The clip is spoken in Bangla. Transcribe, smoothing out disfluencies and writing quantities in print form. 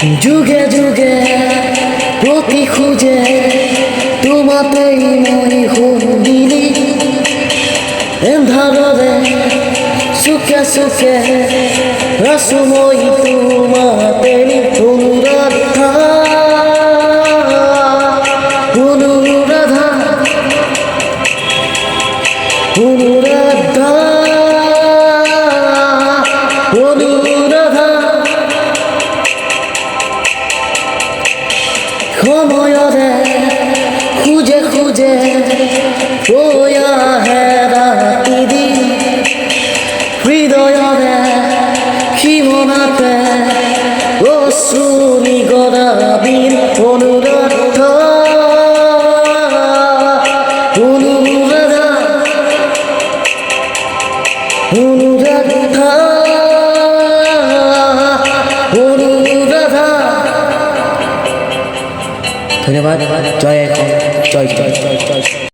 যুগে যুগে প্রতি খুঁজে তোমাতেই মই দিলি এন্ধারে সুখে সুখে রসময় তোমাতে অনুরাধা অনুরাধা অনুরাধা অনুরাধা সময়রে খুঁজে খুঁজে বয়া হেরাতি দিন হৃদয়রে ক্ষীণনাতে অশ্রুনি গড়াবিন অনুরাধা অনুরাধা অনুরাধা অনুরাধা। ধন্যবাদ। জয় জয় জয় জয় জয়।